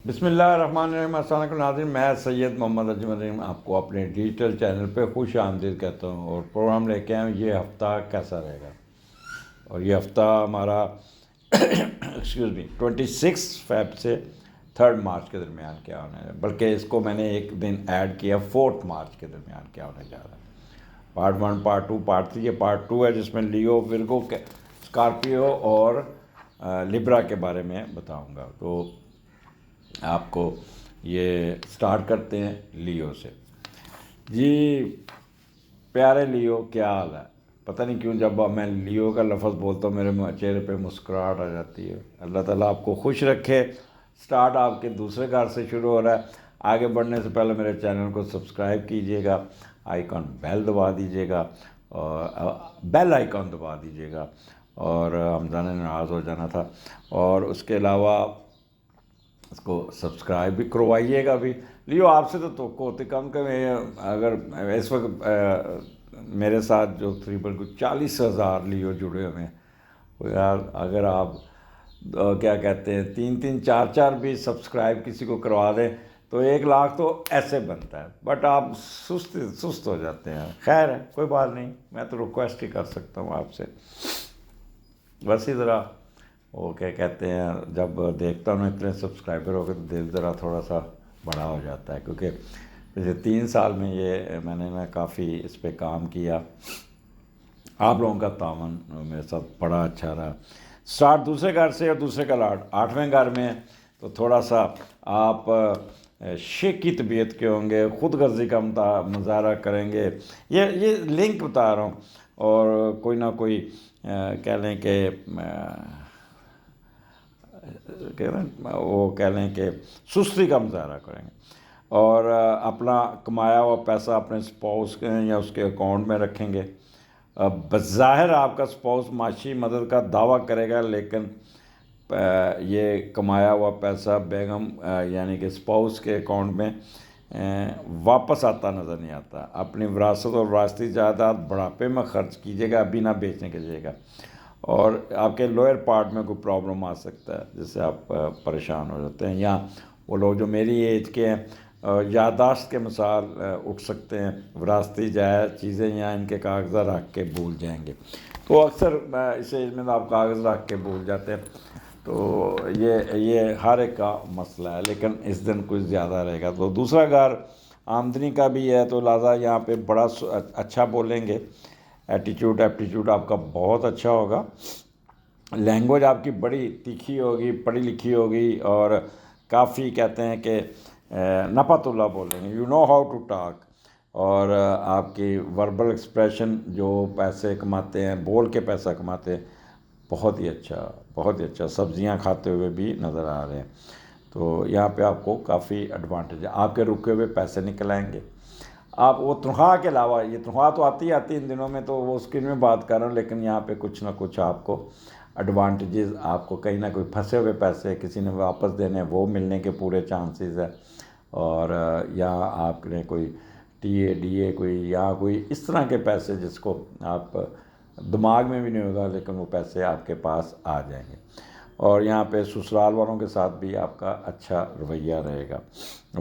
بسم اللہ الرحمن الرحیم۔ السلام علیکم ناظرین، میں سید محمد اجمل آپ کو اپنے ڈیجیٹل چینل پہ خوش آمدید کہتا ہوں اور پروگرام لے کے آئے یہ ہفتہ کیسا رہے گا۔ اور یہ ہفتہ ہمارا ایکسکیوز می 26 فیب سے 3 مارچ کے درمیان کیا ہونا ہے، بلکہ اس کو میں نے ایک دن ایڈ کیا 4 مارچ کے درمیان کیا ہونے جا رہا ہے۔ پارٹ 1 پارٹ 2 پارٹ 3 یہ پارٹ 2 ہے، جس میں لیو، ورگو، اسکارپیو اور لبرا کے بارے میں بتاؤں گا۔ تو آپ کو یہ سٹارٹ کرتے ہیں لیو سے۔ جی پیارے لیو، کیا حال ہے؟ پتہ نہیں کیوں جب میں لیو کا لفظ بولتا ہوں میرے چہرے پہ مسکراہٹ آ جاتی ہے۔ اللہ تعالیٰ آپ کو خوش رکھے۔ سٹارٹ آپ کے دوسرے گھر سے شروع ہو رہا ہے۔ آگے بڑھنے سے پہلے میرے چینل کو سبسکرائب کیجیے گا، آئیکن بیل دبا دیجیے گا، اور بیل آئیکن دبا دیجیے گا، اور حمزہ نے ناراض ہو جانا تھا۔ اور اس کے علاوہ اس کو سبسکرائب بھی کروائیے گا بھی۔ لیو آپ سے تو توقع ہوتی کم کم، اگر اس وقت میرے ساتھ جو تقریباً 40,000 لیو جڑے ہوئے ہیں، یار اگر آپ کیا کہتے ہیں 3 4 بھی سبسکرائب کسی کو کروا دیں تو 1 لاکھ تو ایسے بنتا ہے، بٹ آپ سست ہو جاتے ہیں۔ خیر ہے، کوئی بات نہیں، میں تو ریکویسٹ ہی کر سکتا ہوں آپ سے، بس ہی ذرا وہ کیا کہتے ہیں جب دیکھتا ہوں اتنے سبسکرائبر ہو گئے تو دل ذرا تھوڑا سا بڑا ہو جاتا ہے، کیونکہ پچھلے 3 سال میں یہ میں نے کافی اس پہ کام کیا۔ آپ لوگوں کا تعاون میرے ساتھ بڑا اچھا رہا۔ سٹارٹ دوسرے گھر سے، اور دوسرے کا لاٹ 8ویں گھر میں، تو تھوڑا سا آپ شیکی طبیعت کے ہوں گے، خود غرضی کا مظاہرہ کریں گے۔ یہ لنک بتا رہا ہوں، اور کوئی نہ کوئی کہہ لیں کہ وہ کہہ لیں کہ سستی کا مظاہرہ کریں گے، اور اپنا کمایا ہوا پیسہ اپنے سپاؤس کے یا اس کے اکاؤنٹ میں رکھیں گے۔ بظاہر آپ کا سپاؤس معاشی مدد کا دعویٰ کرے گا، لیکن یہ کمایا ہوا پیسہ بیگم یعنی کہ سپاؤس کے اکاؤنٹ میں واپس آتا نظر نہیں آتا۔ اپنی وراثت اور وراثتی جائیداد بڑھاپے میں خرچ کیجیے گا، ابھی نہ بیچنے کے جائے گا، اور آپ کے لوئر پارٹ میں کوئی پرابلم آ سکتا ہے جس سے آپ پریشان ہو جاتے ہیں۔ یا وہ لوگ جو میری ایج کے ہیں یادداشت کے مثال اٹھ سکتے ہیں، وراثتی جائز چیزیں یا ان کے کاغذات رکھ کے بھول جائیں گے۔ تو اکثر اس ایج میں آپ کاغذ رکھ کے بھول جاتے ہیں، تو یہ ہر ایک کا مسئلہ ہے، لیکن اس دن کچھ زیادہ رہے گا۔ تو دوسرا گھر آمدنی کا بھی ہے، تو لہٰذا یہاں پہ بڑا اچھا بولیں گے، ایپٹیچیوڈ آپ کا بہت اچھا ہوگا، لینگویج آپ کی بڑی تیکھی ہوگی، پڑھی لکھی ہوگی، اور کافی کہتے ہیں کہ نپت اللہ بولیں گے، you know how to talk. اور آپ کی وربل ایکسپریشن جو پیسے کماتے ہیں، بول کے پیسہ کماتے ہیں، بہت ہی اچھا، بہت ہی اچھا، سبزیاں کھاتے ہوئے بھی نظر آ رہے ہیں۔ تو یہاں پہ آپ کو کافی ایڈوانٹیج ہے، آپ کے رکے ہوئے پیسے نکل آئیں گے۔ آپ وہ تنخواہ کے علاوہ، یہ تنخواہ تو آتی ان دنوں میں، تو وہ اس کی میں بات کر رہا ہوں، لیکن یہاں پہ کچھ نہ کچھ آپ کو ایڈوانٹیجز، آپ کو کہیں نہ کوئی پھنسے ہوئے پیسے کسی نے واپس دینے، وہ ملنے کے پورے چانسز ہیں۔ اور یا آپ نے کوئی ٹی اے ڈی اے کوئی یا کوئی اس طرح کے پیسے جس کو آپ دماغ میں بھی نہیں ہوگا، لیکن وہ پیسے آپ کے پاس آ جائیں گے۔ اور یہاں پہ سسرال والوں کے ساتھ بھی آپ کا اچھا رویہ رہے گا،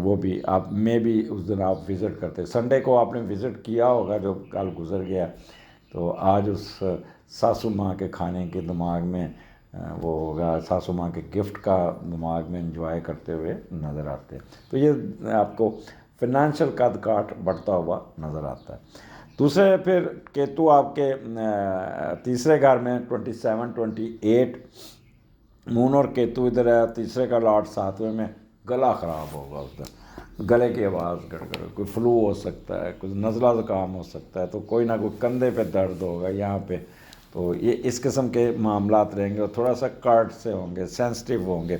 وہ بھی آپ میں بھی اس دن آپ وزٹ کرتے، سنڈے کو آپ نے وزٹ کیا ہوگا جو کل گزر گیا، تو آج اس ساسو ماں کے کھانے کے دماغ میں وہ ہوگا، ساسو ماں کے گفٹ کا دماغ میں انجوائے کرتے ہوئے نظر آتے ہیں۔ تو یہ آپ کو فنانشل قد کاٹ بڑھتا ہوا نظر آتا ہے۔ دوسرے پھر کیتو آپ کے تیسرے گھر میں 27 28، مون اور کیتو ادھر ہے، تیسرے کا لاٹ 7ویں میں، گلا خراب ہوگا اس دن، گلے کی آواز گڑگڑ، کوئی فلو ہو سکتا ہے، کوئی نزلہ زکام ہو سکتا ہے، تو کوئی نہ کوئی کندھے پہ درد ہوگا یہاں پہ، تو یہ اس قسم کے معاملات رہیں گے، اور تھوڑا سا کارڈ سے ہوں گے، سینسٹیو ہوں گے۔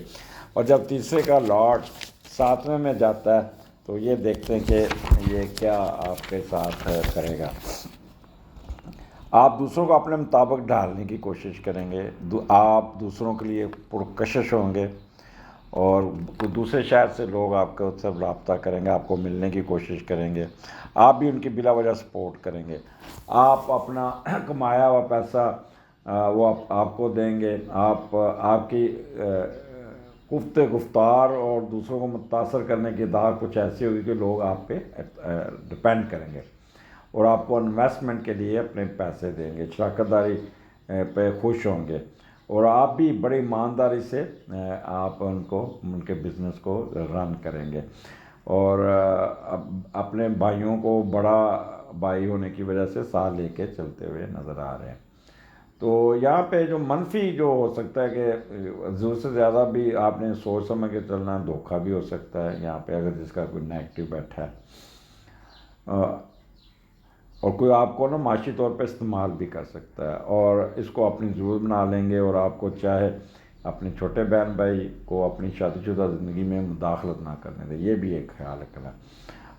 اور جب تیسرے کا لاٹ 7ویں میں جاتا ہے تو یہ دیکھتے ہیں کہ یہ کیا آپ کے ساتھ کرے گا۔ آپ دوسروں کو اپنے مطابق ڈھالنے کی کوشش کریں گے، آپ دوسروں کے لیے پرکشش ہوں گے، اور دوسرے شہر سے لوگ آپ کے سے رابطہ کریں گے، آپ کو ملنے کی کوشش کریں گے، آپ بھی ان کی بلا وجہ سپورٹ کریں گے۔ آپ اپنا کمایا ہوا پیسہ وہ آپ کو دیں گے، آپ کی گفتار اور دوسروں کو متاثر کرنے کی داغ کچھ ایسی ہوگی کہ لوگ آپ پہ ڈپینڈ کریں گے اور آپ کو انویسٹمنٹ کے لیے اپنے پیسے دیں گے، شراکت داری پہ خوش ہوں گے، اور آپ بھی بڑی ایمانداری سے آپ ان کے بزنس کو رن کریں گے، اور اپنے بھائیوں کو بڑا بھائی ہونے کی وجہ سے ساتھ لے کے چلتے ہوئے نظر آ رہے ہیں۔ تو یہاں پہ جو منفی جو ہو سکتا ہے کہ ضرورت سے زیادہ بھی آپ نے سوچ سمجھ کے چلنا ہے، دھوکہ بھی ہو سکتا ہے یہاں پہ اگر جس کا کوئی نیگیٹو بیٹھا ہے، اور کوئی آپ کو نا معاشی طور پہ استعمال بھی کر سکتا ہے اور اس کو اپنی ضرورت بنا لیں گے، اور آپ کو چاہے اپنے چھوٹے بہن بھائی کو اپنی شادی شدہ زندگی میں مداخلت نہ کرنے دیں، یہ بھی ایک خیال رکھنا ہے۔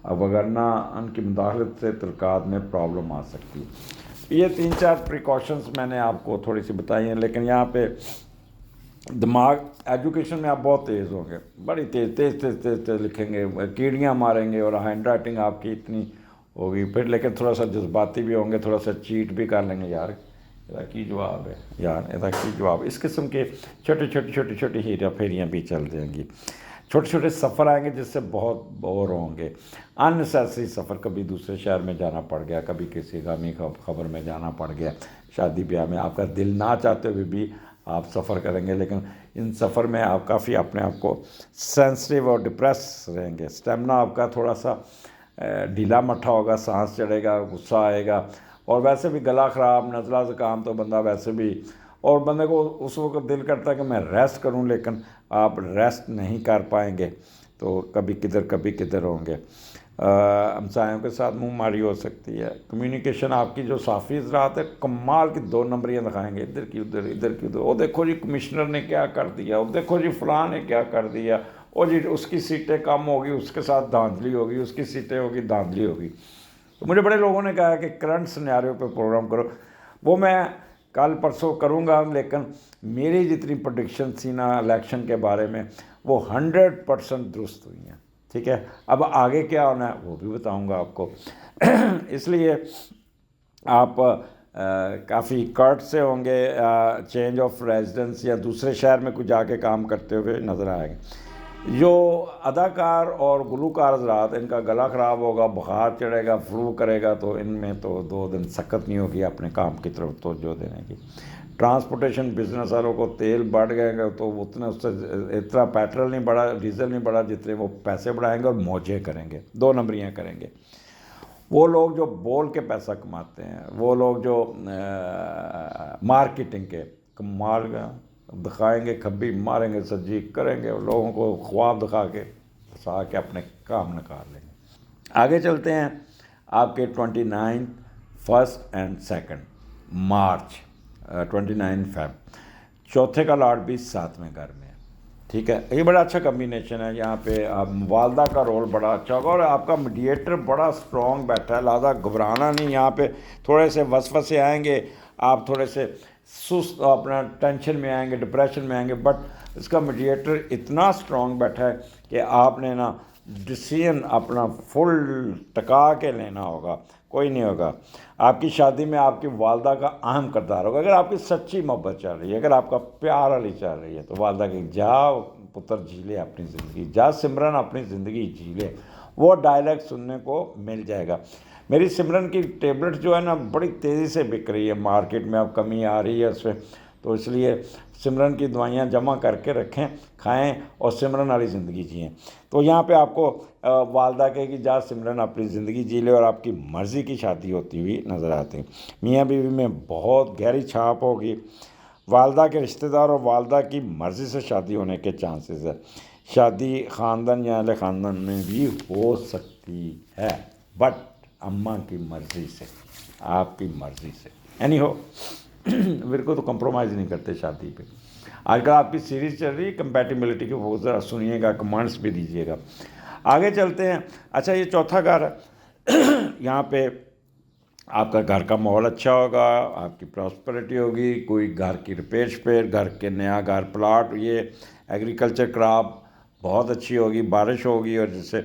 اب وگرنہ ان کی مداخلت سے تعلقات میں پرابلم آ سکتی ہے۔ یہ 3-4 پریکاشنز میں نے آپ کو تھوڑی سی بتائی ہیں، لیکن یہاں پہ دماغ ایجوکیشن میں آپ بہت تیز ہوں گے، بڑی تیز لکھیں گے، کیڑیاں ماریں گے، اور ہینڈ رائٹنگ آپ کی اتنی ہوگی پھر، لیکن تھوڑا سا جذباتی بھی ہوں گے، تھوڑا سا چیٹ بھی کر لیں گے، یار یہ کی جواب ہے، یار یہ کی جواب، اس قسم کے چھوٹی ہیرا پھیریاں بھی چل جائیں گی۔ چھوٹے سفر آئیں گے جس سے بہت بور ہوں گے، اننیسیسری سفر، کبھی دوسرے شہر میں جانا پڑ گیا، کبھی کسی غمی خبر میں جانا پڑ گیا، شادی بیاہ میں آپ کا دل نہ چاہتے ہوئے بھی آپ سفر کریں گے، لیکن ان سفر میں آپ کافی اپنے آپ کو سینسٹیو اور ڈپریس رہیں گے، اسٹیمنا آپ کا تھوڑا سا ڈھیلا مٹھا ہوگا، سانس چڑھے گا، غصہ آئے گا، اور ویسے بھی گلا خراب، نزلہ زکام تو بندہ ویسے بھی، اور بندے کو اس وقت دل کرتا ہے کہ میں ریسٹ کروں، لیکن آپ ریسٹ نہیں کر پائیں گے، تو کبھی کدھر ہوں گے، ہمسایوں کے ساتھ منہ ماری ہو سکتی ہے، کمیونیکیشن آپ کی جو صافی حضرات ہے کمال کی 2 نمبریاں دکھائیں گے، ادھر کی ادھر، او دیکھو جی کمشنر نے کیا کر دیا، او دیکھو جی فلاں نے کیا کر دیا، او جی اس کی سیٹیں کم ہوگی، اس کے ساتھ دھاندلی ہوگی، اس کی سیٹیں ہوگی، دھاندلی ہوگی۔ تو مجھے بڑے لوگوں نے کہا کہ کرنٹ سنیریو پہ پروگرام کرو، وہ میں کل پرسوں کروں گا، لیکن میری جتنی پریڈکشن تھی نا الیکشن کے بارے میں وہ 100% درست ہوئی ہیں، ٹھیک ہے۔ اب آگے کیا ہونا ہے وہ بھی بتاؤں گا آپ کو، اس لیے آپ کافی کرٹ سے ہوں گے، چینج آف ریزیڈنس یا دوسرے شہر میں کچھ جا کے کام کرتے ہوئے نظر آئے گا۔ جو اداکار اور گلوکار حضرات ان کا گلا خراب ہوگا، بخار چڑھے گا، فلو کرے گا، تو ان میں تو 2 دن سکت نہیں ہوگی اپنے کام کی طرف توجہ دینے کی۔ ٹرانسپورٹیشن بزنس والوں کو تیل بڑھ گئے گا تو اتنا اس سے اتنا پیٹرول نہیں بڑھا، ڈیزل نہیں بڑھا، جتنے وہ پیسے بڑھائیں گے اور موجے کریں گے، 2 نمبریاں کریں گے۔ وہ لوگ جو بول کے پیسہ کماتے ہیں، وہ لوگ جو مارکیٹنگ کے کمال دکھائیں گے، کھبی ماریں گے، سجی کریں گے، لوگوں کو خواب دکھا کے پھنسا کے اپنے کام نکال لیں گے۔ آگے چلتے ہیں، آپ کے 29 1 اور 2 مارچ، 29 فیب، چوتھے کا لاٹ بھی 7ویں گھر میں ہے، ٹھیک ہے۔ یہ بڑا اچھا کمبینیشن ہے، یہاں پہ آپ والدہ کا رول بڑا اچھا ہوگا، اور آپ کا میڈیٹر بڑا اسٹرانگ بیٹھا ہے، لہٰذا گھبرانا نہیں، یہاں پہ تھوڑے سے وسوسے آئیں گے، آپ تھوڑے سے سست اپنا ٹینشن میں آئیں گے، ڈپریشن میں آئیں گے، بٹ اس کا میڈیٹر اتنا اسٹرانگ بیٹھا ہے کہ آپ نے نا ڈیسیژن اپنا فل ٹکا کے لینا ہوگا، کوئی نہیں ہوگا۔ آپ کی شادی میں آپ کی والدہ کا اہم کردار ہوگا، اگر آپ کی سچی محبت چل رہی ہے، اگر آپ کا پیار والی چل رہی ہے، تو والدہ کی جا پتر جی لے اپنی زندگی، جا سمرن اپنی زندگی جی لے، وہ ڈائلیکٹ سننے کو مل جائے گا۔ میری سمرن کی ٹیبلٹ جو ہے نا بڑی تیزی سے بک رہی ہے مارکیٹ میں، اب کمی آ رہی ہے اس میں، تو اس لیے سمرن کی دوائیاں جمع کر کے رکھیں، کھائیں اور سمرن والی زندگی جئیں۔ تو یہاں پہ آپ کو والدہ کہے کہ جا سمرن اپنی زندگی جی لے، اور آپ کی مرضی کی شادی ہوتی ہوئی نظر آتی ہے۔ میاں بیوی میں بہت گہری چھاپ ہوگی، والدہ کے رشتہ دار اور والدہ کی مرضی سے شادی ہونے کے چانسز ہے، شادی خاندان یا اہل خاندان میں بھی ہو سکتی ہے، بٹ اماں کی مرضی سے، آپ کی مرضی سے، یعنی ہو میرے کو تو کمپرومائز نہیں کرتے شادی پہ۔ آج کل آپ کی سیریز چل رہی ہے کمپیٹیبلٹی کی، وہ ذرا سنیے گا، کمنٹس بھی دیجیے گا۔ آگے چلتے ہیں، اچھا یہ چوتھا گھر ہے، یہاں پہ آپ کا گھر کا ماحول اچھا ہوگا، آپ کی پراسپرٹی ہوگی، کوئی گھر کی ریپیئر شپیئر، گھر کے نیا گھر پلاٹ، یہ ایگریکلچر کراپ بہت اچھی ہوگی، بارش ہوگی اور جس سے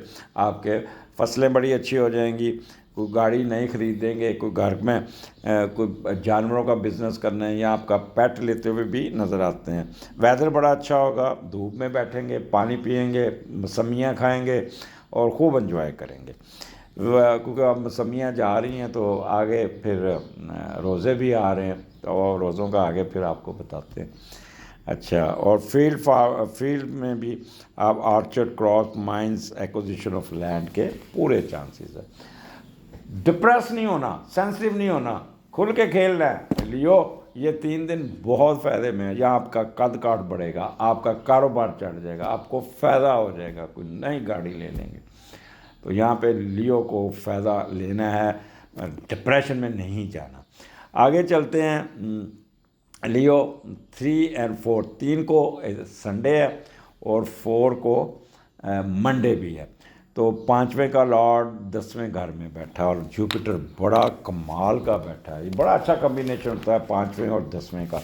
آپ کے فصلیں بڑی اچھی ہو جائیں گی. کوئی گاڑی نہیں خریدیں گے، کوئی گھر میں کوئی جانوروں کا بزنس کرنا ہے یا آپ کا پیٹ لیتے ہوئے بھی نظر آتے ہیں. ویدر بڑا اچھا ہوگا، دھوپ میں بیٹھیں گے، پانی پئیں گے، موسمیاں کھائیں گے اور خوب انجوائے کریں گے. کیونکہ اب موسمیاں جا رہی ہیں تو آگے پھر روزے بھی آ رہے ہیں، تو روزوں کا آگے پھر آپ کو بتاتے ہیں. اچھا، اور فیلڈ میں بھی آپ orchard, crop, mines, acquisition of land کے پورے چانسز ہیں. ڈپریس نہیں ہونا، سینسٹیو نہیں ہونا، کھل کے کھیلنا ہے. لیو یہ 3 دن بہت فائدے میں ہے. یہاں آپ کا قد کاٹ بڑھے گا، آپ کا کاروبار چڑھ جائے گا، آپ کو فائدہ ہو جائے گا، کوئی نئی گاڑی لے لیں گے. تو یہاں پہ لیو کو فائدہ لینا ہے، ڈپریشن میں نہیں جانا. آگے چلتے ہیں. لیو 3 اور 4، 3 کو سنڈے ہے اور 4 کو منڈے بھی ہے. تو 5ویں کا لارڈ 10ویں گھر میں بیٹھا اور جوپیٹر بڑا کمال کا بیٹھا ہے. یہ بڑا اچھا کمبینیشن ہوتا ہے 5ویں اور 10ویں کا.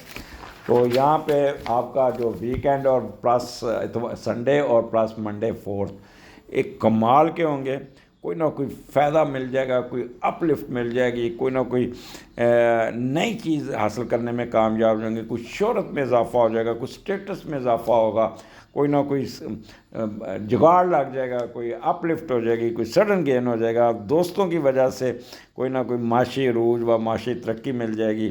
تو یہاں پہ آپ کا جو ویکینڈ اور پلس سنڈے اور پلس منڈے 4 ایک کمال کے ہوں گے. کوئی نہ کوئی فائدہ مل جائے گا، کوئی اپ لفٹ مل جائے گی، کوئی نہ کوئی نئی چیز حاصل کرنے میں کامیاب ہو جائیں گے، کوئی شہرت میں اضافہ ہو جائے گا، کوئی اسٹیٹس میں اضافہ ہوگا، کوئی نہ کوئی جگاڑ لگ جائے گا، کوئی اپ لفٹ ہو جائے گی، کوئی سڈن گین ہو جائے گا. دوستوں کی وجہ سے کوئی نہ کوئی معاشی عروج و معاشی ترقی مل جائے گی.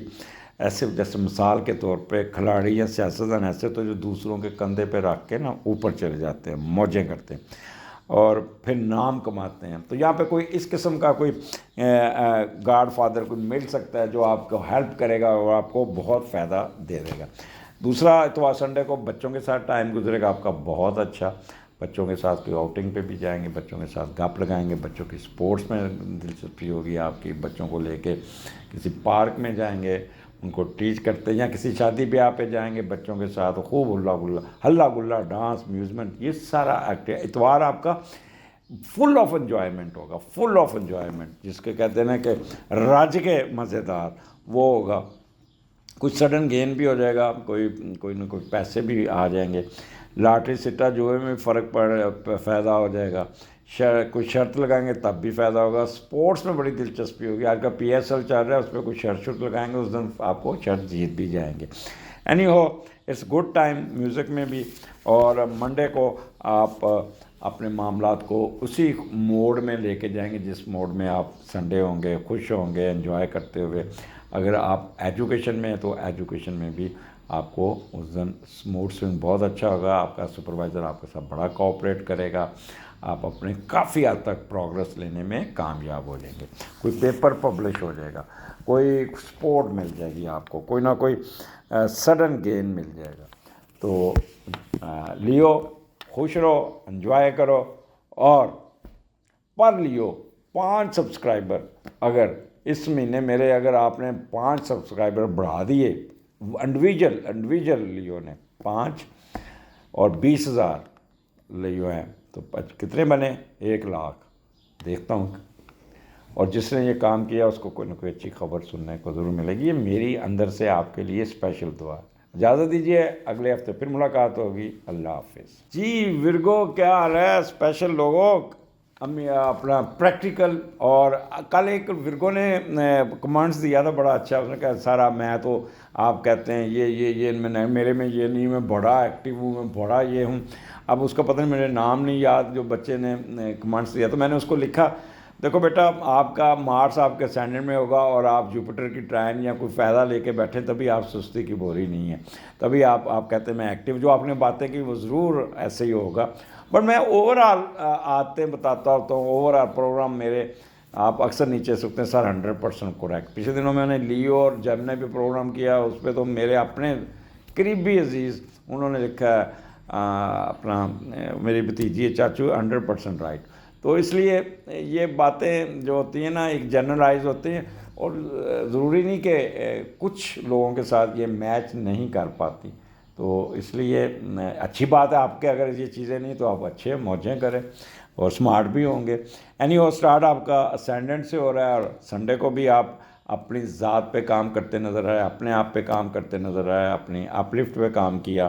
ایسے جیسے مثال کے طور پہ کھلاڑی یا سیاستدان ایسے تو جو دوسروں کے کندھے پہ رکھ کے نا اوپر چلے جاتے ہیں، موجیں کرتے ہیں اور پھر نام کماتے ہیں. تو یہاں پہ کوئی اس قسم کا کوئی گاڈ فادر کوئی مل سکتا ہے جو آپ کو ہیلپ کرے گا اور آپ کو بہت فائدہ دے دے گا. دوسرا اتوار سنڈے کو بچوں کے ساتھ ٹائم گزرے گا آپ کا بہت اچھا. بچوں کے ساتھ کوئی آؤٹنگ پہ بھی جائیں گے، بچوں کے ساتھ گپ لگائیں گے، بچوں کی سپورٹس میں دلچسپی ہوگی آپ کی، بچوں کو لے کے کسی پارک میں جائیں گے، ان کو ٹیچ کرتے ہیں، یا کسی شادی بیاہ پہ جائیں گے بچوں کے ساتھ، خوب ہلا گلا ڈانس میوزمنٹ یہ سارا اتوار آپ کا فل آف انجوائمنٹ ہوگا. فل آف انجوائمنٹ جس کے کہتے ہیں نا کہ راج کے مزیدار وہ ہوگا. کچھ سڈن گین بھی ہو جائے گا، کوئی نہ کوئی پیسے بھی آ جائیں گے. لاٹری سٹا جوئے میں فرق فائدہ ہو جائے گا. کوئی شرط لگائیں گے تب بھی فائدہ ہوگا. سپورٹس میں بڑی دلچسپی ہوگی. آج کا PSL چل رہا ہے، اس پہ کوئی شرط لگائیں گے، اس دن آپ کو شرط جیت بھی جائیں گے. Anyhow it's good time music میں بھی. اور منڈے کو آپ اپنے معاملات کو اسی موڈ میں لے کے جائیں گے جس موڈ میں آپ سنڈے ہوں گے، خوش ہوں گے انجوائے کرتے ہوئے. اگر آپ ایجوکیشن میں ہیں تو ایجوکیشن میں بھی آپ کو اس دن موڈ سوئنگ بہت اچھا ہوگا. آپ کا سپروائزر آپ کے ساتھ بڑا کوآپریٹ کرے گا. آپ اپنے کافی حد تک پروگرس لینے میں کامیاب ہو جائیں گے. کوئی پیپر پبلش ہو جائے گا، کوئی سپورٹ مل جائے گی آپ کو، کوئی نہ کوئی سڈن گین مل جائے گا. تو لیو خوش رہو، انجوائے کرو. اور پر لیو 5 سبسکرائبر اگر اس مہینے میرے اگر آپ نے 5 سبسکرائبر بڑھا دیے انڈیویجول لیو نے 5 اور 20,000 لیو ہیں تو کتنے بنے؟ 1,00,000. دیکھتا ہوں. اور جس نے یہ کام کیا اس کو کوئی نہ کوئی اچھی خبر سننے کو ضرور ملے گی. یہ میری اندر سے آپ کے لیے اسپیشل دعا ہے. اجازت دیجیے، اگلے ہفتے پھر ملاقات ہوگی. اللہ حافظ. جی ورگو کیا حال ہے اسپیشل لوگوں؟ اپنا پریکٹیکل. اور کل ایک ورگو نے کمانڈس دیا تھا بڑا اچھا. اس نے کہا سارا میں تو آپ کہتے ہیں یہ میں نہیں، میرے میں یہ نہیں، میں بڑا ایکٹیو ہوں، میں بڑا یہ ہوں. اب اس کا پتہ نہیں، میرے نام نہیں یاد جو بچے نے کمانڈس دیا. تو میں نے اس کو لکھا دیکھو بیٹا آپ کا مارس آپ کے اسٹینڈرڈ میں ہوگا اور آپ جوپیٹر کی ٹرائن یا کوئی فائدہ لے کے بیٹھیں تبھی آپ سستی کی بوری نہیں ہے، تبھی آپ کہتے ہیں میں ایکٹیو. جو آپ نے باتیں کی وہ ضرور ایسے ہی ہوگا. بٹ میں اوور آل آتے بتاتا ہوتا ہوں. اوور آل پروگرام میرے آپ اکثر نیچے سکتے ہیں سر 100% کریکٹ. پچھلے دنوں میں نے لیو اور جب نے بھی پروگرام کیا اس پہ تو میرے اپنے قریبی عزیز انہوں نے لکھا ہے اپنا میری بھتیجی ہے چاچو 100% رائٹ. تو اس لیے یہ باتیں جو ہوتی ہیں نا ایک جنرلائز ہوتی ہیں اور ضروری نہیں کہ کچھ لوگوں کے ساتھ یہ میچ نہیں کر پاتی. تو اس لیے اچھی بات ہے آپ کے اگر یہ چیزیں نہیں تو آپ اچھے موجیں کریں اور سمارٹ بھی ہوں گے. اینی ہو اسٹارٹ آپ کا اسینڈنٹ سے ہو رہا ہے اور سنڈے کو بھی آپ اپنی ذات پہ کام کرتے نظر آئے، اپنے آپ پہ کام کرتے نظر آئے، اپنی اپ لفٹ پہ کام کیا.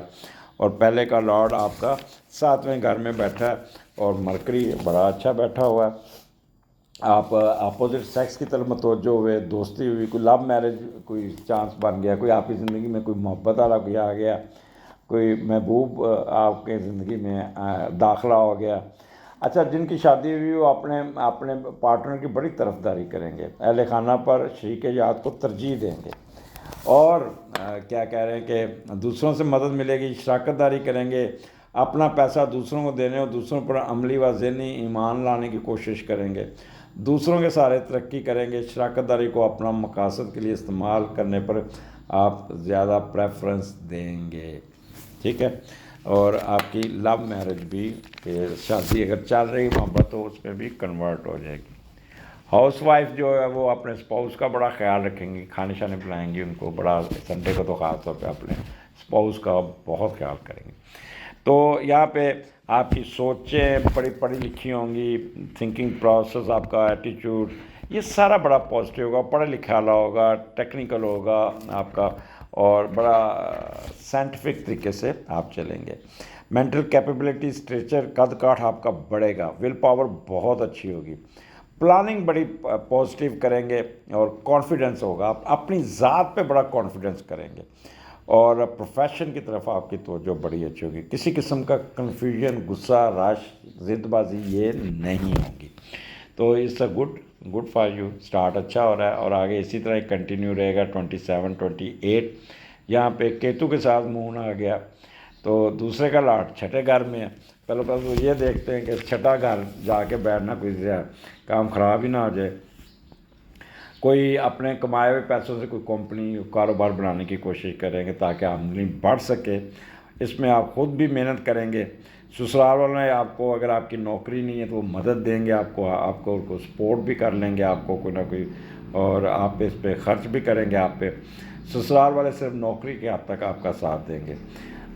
اور پہلے کا لارڈ آپ کا 7ویں گھر میں بیٹھا ہے اور مرکری بڑا اچھا بیٹھا ہوا ہے. آپ اپوزٹ سیکس کی طرف متوجہ ہوئے, دوستی ہوئی, کوئی لو میرج کوئی چانس بن گیا, کوئی آپ کی زندگی میں کوئی محبت والا کوئی آ گیا, کوئی محبوب آپ کے زندگی میں داخلہ ہو گیا. اچھا, جن کی شادی ہوئی وہ اپنے پارٹنر کی بڑی طرفداری کریں گے, اہل خانہ پر شریک حیات کو ترجیح دیں گے, اور کیا کہہ رہے ہیں کہ دوسروں سے مدد ملے گی, شراکت داری کریں گے, اپنا پیسہ دوسروں کو دینے اور دوسروں پر عملی و ذہنی ایمان لانے کی کوشش کریں گے, دوسروں کے سارے ترقی کریں گے. شراکت داری کو اپنا مقاصد کے لیے استعمال کرنے پر آپ زیادہ پریفرنس دیں گے. ٹھیک ہے, اور آپ کی لو میرج بھی, کہ شادی اگر چل رہی محبت ہو اس میں بھی کنورٹ ہو جائے گی. ہاؤس وائف جو ہے وہ اپنے اسپاؤس کا بڑا خیال رکھیں گی, کھانے شانے پلائیں گی ان کو بڑا, سنڈے کو تو خاص طور پہ اپنے اسپاؤس کا بہت خیال کریں گی. تو یہاں پہ آپ کی سوچیں بڑی پڑھی لکھی ہوں گی, تھنکنگ پروسیس, آپ کا ایٹیچیوڈ, یہ سارا بڑا پازیٹیو ہوگا, پڑھا لکھا والا ہوگا, ٹیکنیکل ہوگا آپ کا, اور بڑا سائنٹیفک طریقے سے آپ چلیں گے. مینٹل کیپیبلٹی, اسٹریچر, قد کاٹھ آپ کا بڑھے گا, ول پاور بہت اچھی ہوگی, پلاننگ بڑی پازیٹیو کریں گے, اور کانفیڈنس ہوگا, آپ اپنی ذات پہ بڑا کانفیڈنس کریں گے, اور پروفیشن کی طرف آپ کی توجہ بڑی اچھی ہوگی. کسی قسم کا کنفیوژن, غصہ, رش, ضد بازی یہ نہیں ہوگی. تو it's a good for you. Start اچھا ہو رہا ہے اور آگے اسی طرح کنٹینیو رہے گا. 27 28 یہاں پہ کیتو کے ساتھ مون آ گیا, تو دوسرے کا لاٹ چھٹے گھر میں ہے. پہلے وہ یہ دیکھتے ہیں کہ چھٹا گھر جا کے بیٹھنا کوئی کام خراب ہی نہ ہو جائے. کوئی اپنے کمائے ہوئے پیسوں سے کوئی کمپنی کاروبار بنانے کی کوشش کریں گے تاکہ آمدنی بڑھ سکے. اس میں آپ خود بھی محنت کریں گے. سسرال والے آپ کو, اگر آپ کی نوکری نہیں ہے تو وہ مدد دیں گے آپ کو سپورٹ بھی کر لیں گے آپ کو کوئی نہ کوئی, اور آپ پہ اس پہ خرچ بھی کریں گے آپ پہ. سسرال والے صرف نوکری کے حد تک آپ کا ساتھ دیں گے.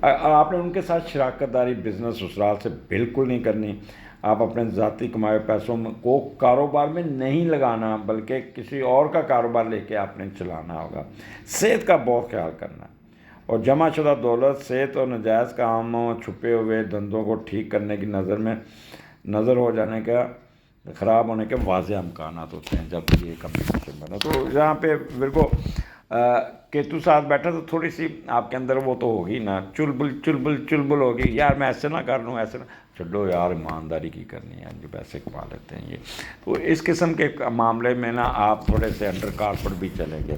آپ نے ان کے ساتھ شراکت داری بزنس سسرال سے بالکل نہیں کرنی. آپ اپنے ذاتی کمائے پیسوں کو کاروبار میں نہیں لگانا, بلکہ کسی اور کا کاروبار لے کے آپ نے چلانا ہوگا. صحت کا بہت خیال کرنا, اور جمع شدہ دولت, صحت اور نجائز کاموں, چھپے ہوئے دندوں کو ٹھیک کرنے کی نظر ہو جانے کا, خراب ہونے کے واضح امکانات ہوتے ہیں جب یہ کمپٹیشن بنا. تو یہاں پہ بالکل کیتو ساتھ بیٹھا تو تھوڑی سی آپ کے اندر وہ تو ہوگی نا, چلبل ہوگی, یار میں ایسے نہ کر لوں, ایسے نہ, چھڈو یار ایمانداری کی کرنی ہے, جو پیسے کما لیتے ہیں یہ. تو اس قسم کے معاملے میں نا آپ تھوڑے سے انڈر کارپٹ بھی چلیں گے.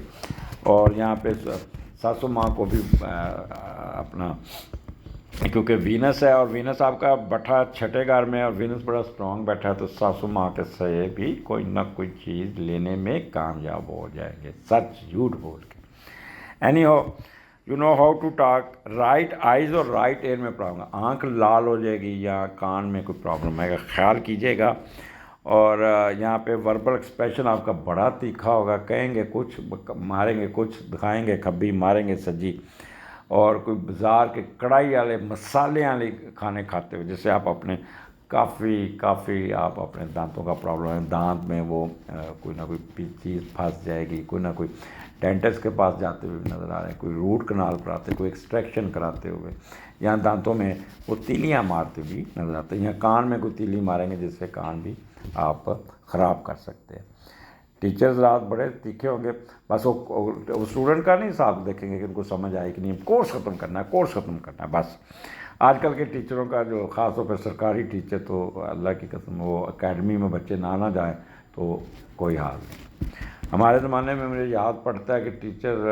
اور یہاں پہ ساسو ماں کو بھی اپنا, کیونکہ وینس ہے اور وینس آپ کا بیٹھا چھٹے گھر میں, اور وینس بڑا اسٹرانگ بیٹھا ہے, تو ساسو ماں کے سے بھی کوئی نہ کوئی چیز لینے میں کامیاب ہو جائیں گے, سچ جھوٹ بول کے. Anyhow, you know how to talk. Right eyes اور رائٹ ایئر میں پرابلم, آنکھ لال ہو جائے گی یا کان میں کوئی پرابلم ہے گا, خیال کیجیے گا. اور یہاں پہ وربل ایکسپریشن آپ کا بڑا تیکھا ہوگا, کہیں گے کچھ, ماریں گے کچھ, دکھائیں گے کھبی, ماریں گے سجی. اور کوئی بازار کے کڑھائی والے مسالے والے کھانے کھاتے ہوئے, جیسے آپ اپنے کافی آپ اپنے دانتوں کا پرابلم ہے, دانت میں وہ کوئی نہ کوئی چیز پھنس جائے گی, کوئی نہ کوئی ڈینٹسٹ کے پاس جاتے ہوئے بھی نظر آ رہے ہیں, کوئی روٹ کنال کراتے, کوئی ایکسٹریکشن کراتے ہوئے, یہاں دانتوں میں وہ تیلیاں مارتے بھی نظر آتے ہیں, یہاں کان میں کوئی تیلی ماریں گے جس سے کان بھی آپ خراب کر سکتے ہیں. ٹیچرز رات بڑے تیکھے ہوں گے, بس وہ اسٹوڈنٹ کا نہیں حساب دیکھیں گے کہ ان کو سمجھ آئے کہ نہیں, کورس ختم کرنا ہے بس. آج کل کے ٹیچروں کا جو خاص طور پہ سرکاری ٹیچر, تو اللہ کی قسم وہ اکیڈمی میں بچے نہ جائیں تو کوئی حال نہیں. ہمارے زمانے میں مجھے یاد پڑتا ہے کہ ٹیچر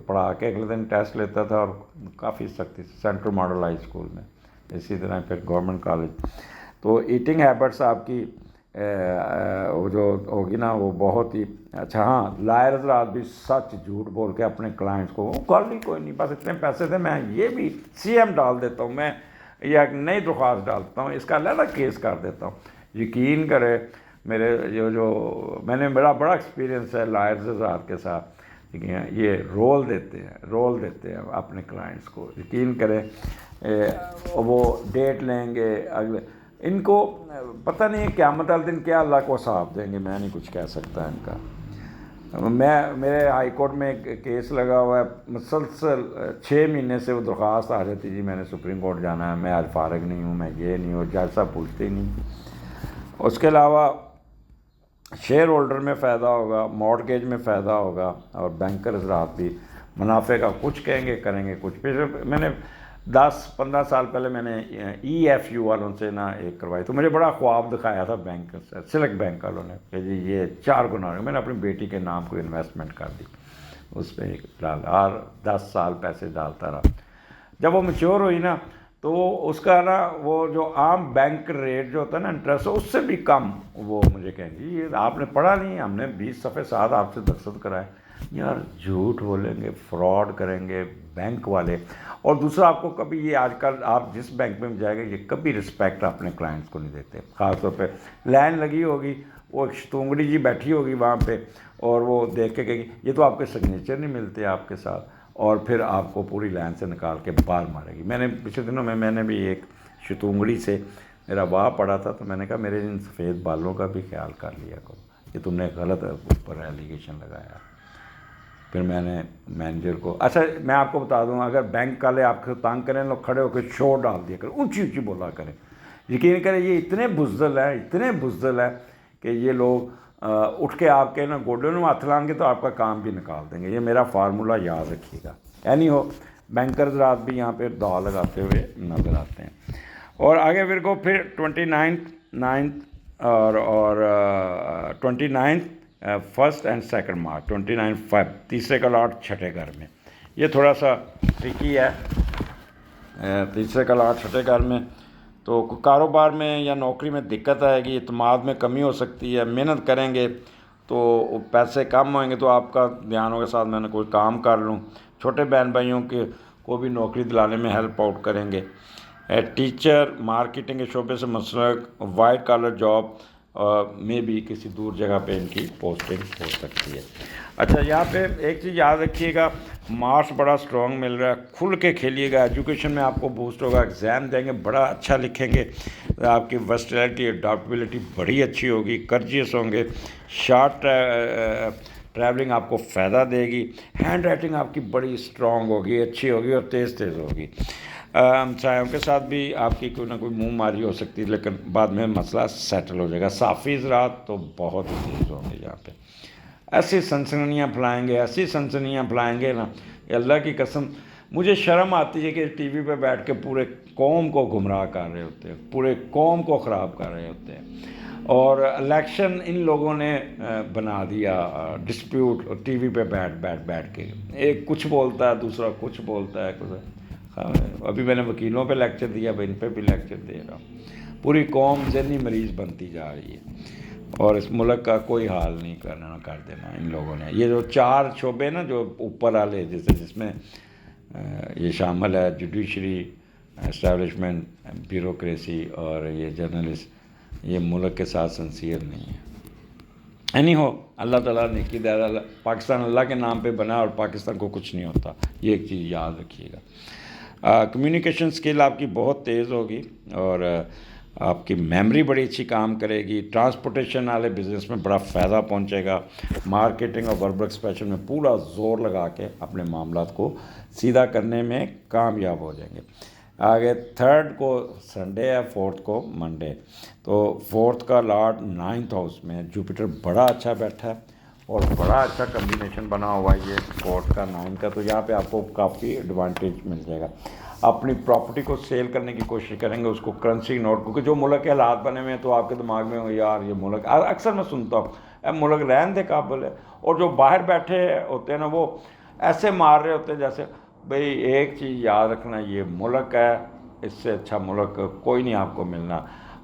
پڑھا کے اگلے دن ٹیسٹ لیتا تھا, اور کافی سختی سے, سینٹرل ماڈل ہائی اسکول میں, اسی طرح پھر گورنمنٹ کالج. تو ایٹنگ ہیبٹس آپ کی وہ جو ہوگی نا وہ بہت ہی اچھا. ہاں, لائر حضرات بھی سچ جھوٹ بول کے اپنے کلائنٹس کو, وہ کر لی کوئی نہیں, بس اتنے پیسے تھے, میں یہ بھی CM ڈال دیتا ہوں, میں یہ ایک نئی درخواست ڈالتا ہوں, اس کا علیحدہ کیس کر دیتا ہوں. یقین کرے میرے جو میں نے بڑا ایکسپیرینس ہے لائرز حضرات کے ساتھ, یہ رول دیتے ہیں اپنے کلائنٹس کو. یقین کریں وہ ڈیٹ لیں گے اگلے, ان کو پتہ نہیں قیامت والے دن کیا اللہ کو حساب دیں گے, میں نہیں کچھ کہہ سکتا ان کا. میرے ہائی کورٹ میں ایک کیس لگا ہوا ہے مسلسل 6 مہینے سے وہ درخواست آ جاتی جی میں نے سپریم کورٹ جانا ہے، میں آج فارغ نہیں ہوں، میں یہ نہیں ہوں، جج صاحب پوچھتے ہی نہیں۔ اس کے علاوہ شیئر ہولڈر میں فائدہ ہوگا، مارٹگیج میں فائدہ ہوگا، اور بینکر حضرات بھی منافع کا کچھ کہیں گے کریں گے کچھ۔ پھر میں نے 10-15 سال پہلے میں نے ای ایف یو والوں سے نا ایک کروائی، تو مجھے بڑا خواب دکھایا تھا بینک سے، سلیکٹ بینک والوں نے کہ جی یہ 4 گنا، میں نے اپنی بیٹی کے نام کو انویسٹمنٹ کر دی، اس پہ ڈال اور 10 سال پیسے ڈالتا رہا۔ جب وہ میچور ہوئی نا تو اس کا نا وہ جو عام بینک ریٹ جو ہوتا ہے نا انٹرسٹ، اس سے بھی کم وہ مجھے کہیں گے یہ آپ نے پڑھا نہیں، ہم نے 20 صفحے ساتھ آپ سے دستخط کرائے۔ یار جھوٹ بولیں گے، فراڈ کریں گے بینک والے۔ اور دوسرا آپ کو کبھی یہ آج کل آپ جس بینک میں جائے گا یہ کبھی رسپیکٹ اپنے کلائنٹس کو نہیں دیتے، خاص طور پہ لائن لگی ہوگی، وہ ایک شتونگڑی جی بیٹھی ہوگی وہاں پہ اور وہ دیکھ کے کہے گی یہ تو آپ کے سگنیچر نہیں ملتے آپ کے ساتھ، اور پھر آپ کو پوری لائن سے نکال کے باہر مارے گی۔ میں نے پچھلے دنوں میں نے بھی ایک شتونگڑی سے میرا واہ پڑا تھا، تو میں نے کہا میرے ان سفید بالوں کا بھی خیال کر لیا کرو، یہ تم نے غلط اوپر ایلیگیشن لگایا۔ پھر میں نے مینیجر کو، اچھا میں آپ کو بتا دوں اگر بینک والے آپ کو تنگ کریں لوگ کھڑے ہو کے شور ڈال دیا کریں، اونچی اونچی بولا کریں، یقین کریں یہ اتنے بزدل ہے کہ یہ لوگ اٹھ کے آپ کے نا گوڈوں میں ہاتھ لائیں گے تو آپ کا کام بھی نکال دیں گے۔ یہ میرا فارمولہ یاد رکھیے گا۔ اینی ہو بینکرز رات بھی یہاں پہ دعا لگاتے ہوئے نظر آتے ہیں۔ اور آگے پھر کو پھر 29 اور 29 1 اور 2 مارچ 29 فیب، تیسرے کا لاٹ چھٹے گھر میں، یہ تھوڑا سا ٹرکی ہے۔ تیسرے کا لاٹ چھٹے گھر میں تو کاروبار میں یا نوکری میں دقت آئے گی، اعتماد میں کمی ہو سکتی ہے، محنت کریں گے تو پیسے کم ہوئیں گے تو آپ کا دھیان ہوگا ساتھ میں نے کوئی کام کر لوں۔ چھوٹے بہن بھائیوں کے کو بھی نوکری دلانے میں ہیلپ آؤٹ کریں گے۔ ٹیچر، مارکیٹنگ کے شعبے سے منسلک وائٹ کالر جاب میں بھی کسی دور جگہ پہ ان کی پوسٹنگ ہو سکتی ہے۔ اچھا یہاں پہ ایک چیز یاد رکھیے گا، مارکس بڑا اسٹرانگ مل رہا ہے، کھل کے کھیلیے گا، ایجوکیشن میں آپ کو بوسٹ ہوگا، ایگزام دیں گے بڑا اچھا لکھیں گے، آپ کی ورسٹیلٹی اڈاپٹیبلٹی بڑی اچھی ہوگی، کرجیس ہوں گے، شارٹ ٹریولنگ آپ کو فائدہ دے گی، ہینڈ رائٹنگ آپ کی بڑی اسٹرانگ ہوگی، اچھی ہوگی اور تیز ہوگی۔ ہمسایوں کے ساتھ بھی آپ کی کوئی نہ کوئی منہ ماری ہو سکتی ہے لیکن بعد میں مسئلہ سیٹل ہو جائے گا۔ صافی حضرات تو بہت ہی تیز ہوں گے یہاں پہ، ایسی سنسنیاں پھیلائیں گے نا، یہ اللہ کی قسم مجھے شرم آتی ہے کہ ٹی وی پہ بیٹھ کے پورے قوم کو گمراہ کر رہے ہوتے ہیں، پورے قوم کو خراب کر رہے ہوتے ہیں۔ اور الیکشن ان لوگوں نے بنا دیا ڈسپیوٹ، ٹی وی پہ بیٹھ کے ایک کچھ بولتا ہے دوسرا کچھ بولتا ہے ابھی میں نے وکیلوں پہ لیکچر دیا، اب ان پہ بھی لیکچر دے رہا ہوں۔ پوری قوم ذہنی مریض بنتی جا رہی ہے اور اس ملک کا کوئی حال نہیں کر دینا ان لوگوں نے۔ یہ جو 4 شعبے نا جو اوپر والے جس میں یہ شامل ہے، جوڈیشری، اسٹیبلشمنٹ، بیوروکریسی اور یہ جرنلسٹ، یہ ملک کے ساتھ سنسیئر نہیں ہے۔ اینی ہو اللہ تعالیٰ نیکی دے، پاکستان اللہ کے نام پہ بنا اور پاکستان کو کچھ نہیں ہوتا، یہ ایک چیز یاد رکھیے گا۔ کمیونیکیشن سکل آپ کی بہت تیز ہوگی اور آپ کی میموری بڑی اچھی کام کرے گی، ٹرانسپورٹیشن والے بزنس میں بڑا فائدہ پہنچے گا، مارکیٹنگ اور وربل ایکسپریشن میں پورا زور لگا کے اپنے معاملات کو سیدھا کرنے میں کامیاب ہو جائیں گے۔ آگے 3 کو سنڈے ہے، 4 کو منڈے، تو 4 کا لاٹ 9th ہاؤس میں، جوپیٹر بڑا اچھا بیٹھا ہے اور بڑا اچھا کمبینیشن بنا ہوا ہے یہ 4 کا 9 کا، تو یہاں پہ آپ کو کافی ایڈوانٹیج مل جائے گا۔ اپنی پراپرٹی کو سیل کرنے کی کوشش کریں گے، اس کو کرنسی نوٹ، کیونکہ جو ملک کے حالات بنے ہوئے ہیں تو آپ کے دماغ میں ہو یار یہ ملک، اکثر میں سنتا ہوں ملک رہن دے قابل ہے، اور جو باہر بیٹھے ہوتے ہیں نا وہ ایسے مار رہے ہوتے ہیں جیسے بھئی ایک چیز یاد رکھنا، یہ ملک ہے، اس سے اچھا ملک کوئی نہیں آپ کو ملنا۔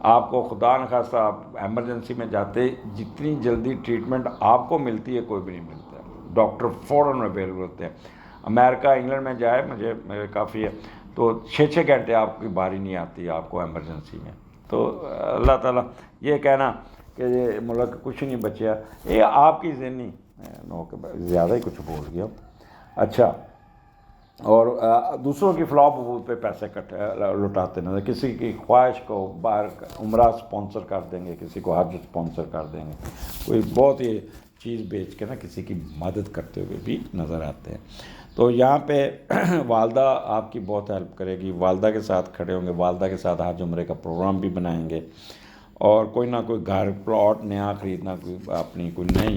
آپ کو خدا نخواستہ آپ ایمرجنسی میں جاتے جتنی جلدی ٹریٹمنٹ آپ کو ملتی ہے کوئی بھی نہیں ملتا، ڈاکٹر فوراً اویلیبل ہوتے ہیں۔ امریکہ انگلینڈ میں جائے میرے کافی ہے تو 6 گھنٹے آپ کی باری نہیں آتی آپ کو ایمرجنسی میں۔ تو اللہ تعالیٰ یہ کہنا کہ یہ ملک کچھ نہیں بچیا، یہ آپ کی ذہنی زیادہ ہی کچھ بول گیا۔ اچھا، اور دوسروں کی فلاح و بہبود پہ پیسے لٹاتے نظر، کسی کی خواہش کو باہر عمرہ سپانسر کر دیں گے، کسی کو حج سپانسر کر دیں گے، کوئی بہت ہی چیز بیچ کے نا کسی کی مدد کرتے ہوئے بھی نظر آتے ہیں. تو یہاں پہ والدہ آپ کی بہت ہیلپ کرے گی، والدہ کے ساتھ کھڑے ہوں گے، والدہ کے ساتھ حج عمرے کا پروگرام بھی بنائیں گے، اور کوئی نہ کوئی گھر پلاٹ نیا خریدنا، کوئی اپنی کوئی نئی